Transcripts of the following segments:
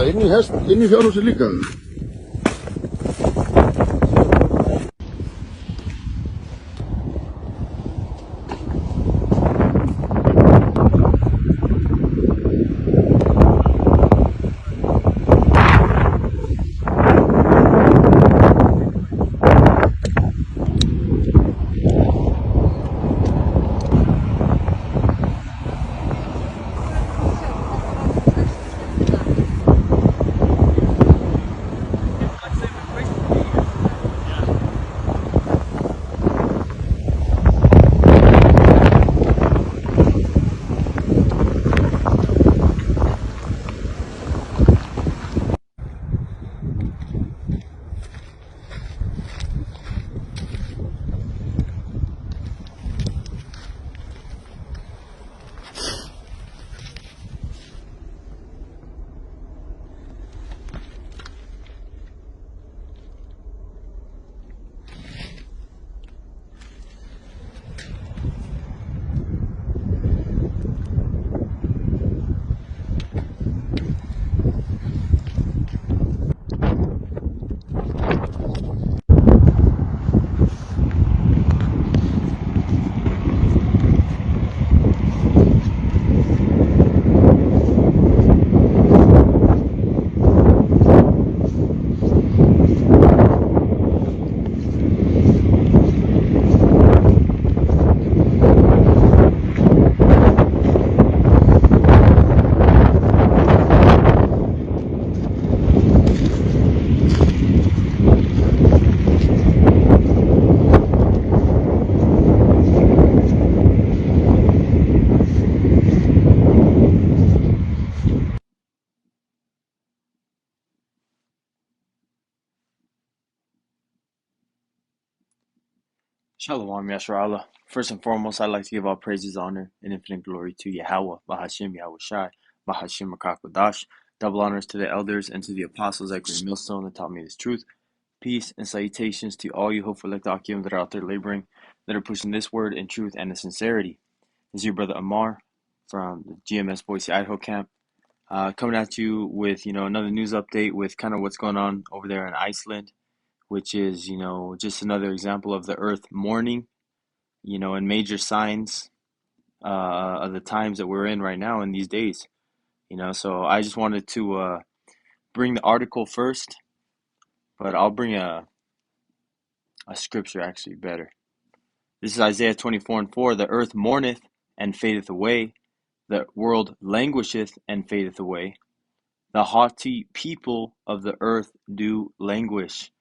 þetta inn í fjárhúsi líka? Shalom, Yasharallah. First and foremost, I'd like to give all praises, honor, and infinite glory to Yahweh, Bahashim, Yahweh Shai, Bahashim, Makakwadash. Double honors to the elders and to the apostles at Great Millstone that taught me this truth. Peace and salutations to all you hopeful Akim that are out there laboring, that are pushing this word in truth and in sincerity. This is your brother Amar from the GMS Boise, Idaho camp, coming at you with another news update with kind of what's going on over there in Iceland, which is just another example of the earth mourning, and major signs of the times that we're in right now in these days. So I just wanted to bring the article first, but I'll bring a scripture actually better. This is Isaiah 24:4. The earth mourneth and fadeth away. The world languisheth and fadeth away. The haughty people of the earth do languish.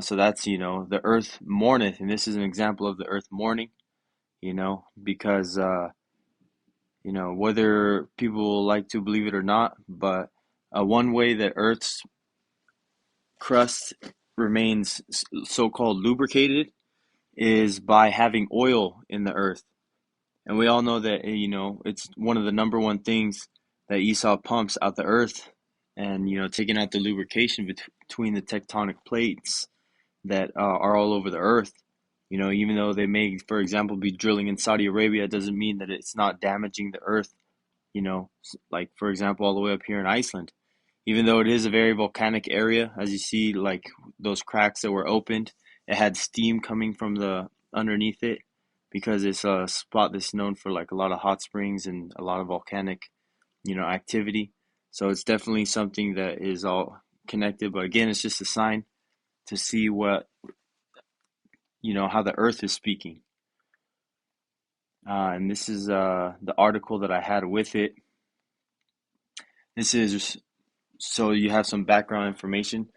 So that's, the earth mourneth. And this is an example of the earth mourning, because whether people like to believe it or not, but one way that Earth's crust remains so-called lubricated is by having oil in the earth. And we all know that, it's one of the number one things that Esau pumps out the earth, and, taking out the lubrication between the tectonic plates that are all over the earth. Even though they may, for example, be drilling in Saudi Arabia, it doesn't mean that it's not damaging the earth. Like, for example, all the way up here in Iceland, even though it is a very volcanic area, as you see, like those cracks that were opened, it had steam coming from the underneath it, because it's a spot that's known for like a lot of hot springs and a lot of volcanic, activity. So it's definitely something that is all connected. But again, it's just a sign to see what, how the earth is speaking. And this is the article that I had with it. This is, so you have some background information.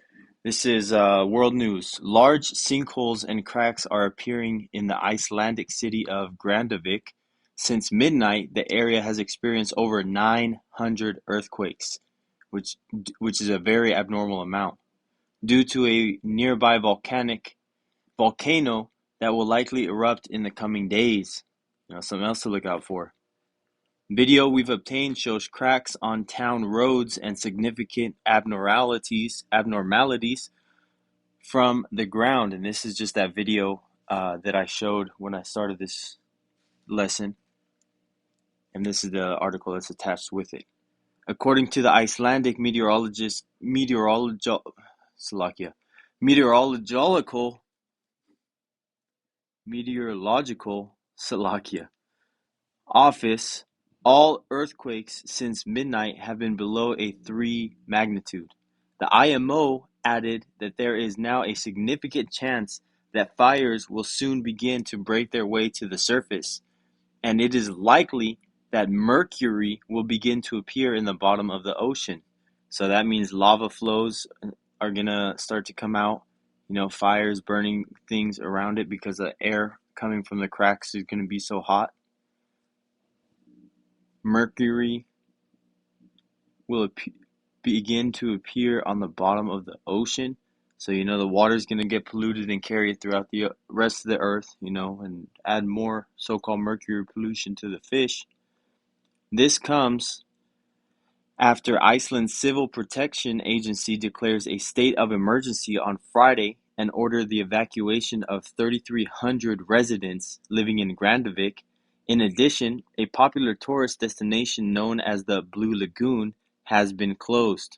This is world news. Large sinkholes and cracks are appearing in the Icelandic city of Grandavik. Since midnight, the area has experienced over 900 earthquakes, which is a very abnormal amount, due to a nearby volcano that will likely erupt in the coming days. Something else to look out for. Video we've obtained shows cracks on town roads and significant abnormalities from the ground. And this is just that video that I showed when I started this lesson. And this is the article that's attached with it. According to the Icelandic meteorological Salakia office, all earthquakes since midnight have been below a 3 magnitude. The IMO added that there is now a significant chance that fires will soon begin to break their way to the surface, and it is likely that mercury will begin to appear in the bottom of the ocean. So that means lava flows are gonna start to come out, fires burning things around it because the air coming from the cracks is gonna be so hot. Mercury will begin to appear on the bottom of the ocean. So, the water is going to get polluted and carried throughout the rest of the earth, and add more so called mercury pollution to the fish. This comes after Iceland's Civil Protection Agency declares a state of emergency on Friday and ordered the evacuation of 3,300 residents living in Grandavik. In addition, a popular tourist destination known as the Blue Lagoon has been closed.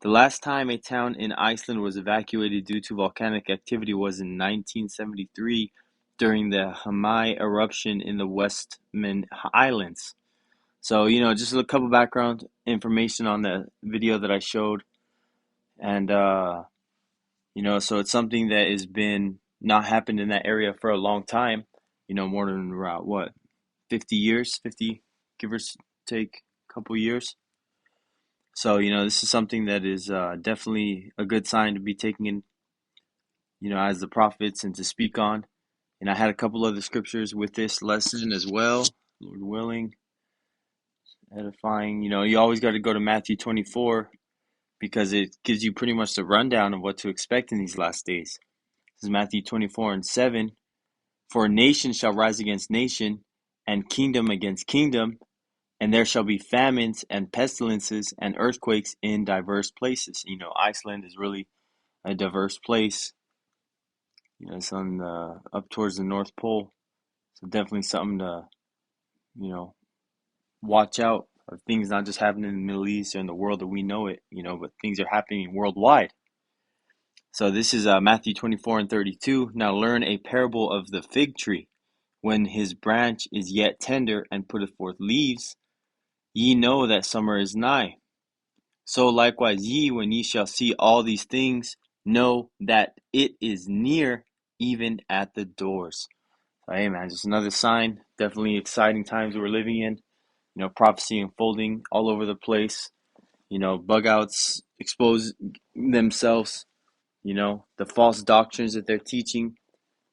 The last time a town in Iceland was evacuated due to volcanic activity was in 1973 during the Hamai eruption in the Westman Islands. So, just a couple background information on the video that I showed. And, so it's something that has been not happened in that area for a long time, more than around, 50 years, 50, give or take a couple years. So, this is something that is definitely a good sign to be taking in, as the prophets and to speak on. And I had a couple other scriptures with this lesson as well, Lord willing, edifying. You always got to go to Matthew 24 because it gives you pretty much the rundown of what to expect in these last days. This is Matthew 24:7. For nation shall rise against nation, and kingdom against kingdom, and there shall be famines and pestilences and earthquakes in diverse places. Iceland is really a diverse place. It's on up towards the North Pole, so definitely something to watch out of, things not just happening in the Middle East or in the world that we know it, but things are happening worldwide. So this is Matthew 24:32. Now learn a parable of the fig tree. When his branch is yet tender and putteth forth leaves, ye know that summer is nigh. So likewise ye, when ye shall see all these things, know that it is near, even at the doors. So, hey man, just another sign. Definitely exciting times we're living in. Prophecy unfolding all over the place. Bug outs expose themselves. The false doctrines that they're teaching.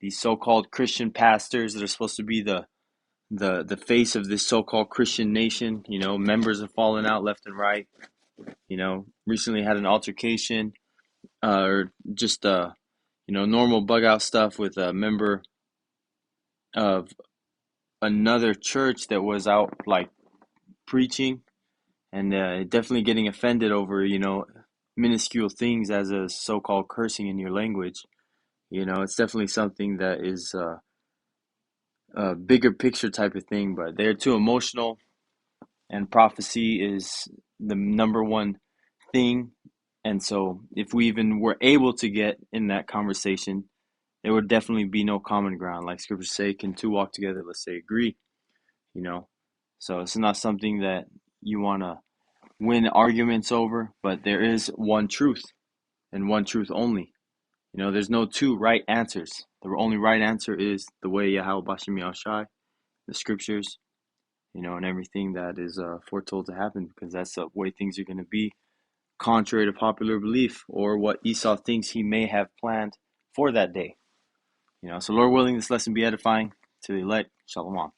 These so-called Christian pastors that are supposed to be the face of this so-called Christian nation. Members have fallen out left and right. Recently had an altercation, or just normal bug out stuff with a member of another church that was out like preaching, and definitely getting offended over minuscule things as a so-called cursing in your language. It's definitely something that is a bigger picture type of thing, but they're too emotional, and prophecy is the number one thing. And so if we even were able to get in that conversation, there would definitely be no common ground. Like scriptures say, can two walk together? Let's say agree, So it's not something that you want to win arguments over, but there is one truth and one truth only. There's no two right answers. The only right answer is the way Yahweh Bashim Yahushai, the scriptures, and everything that is foretold to happen, because that's the way things are going to be, contrary to popular belief or what Esau thinks he may have planned for that day. So Lord willing, this lesson be edifying to the elect. Shalom.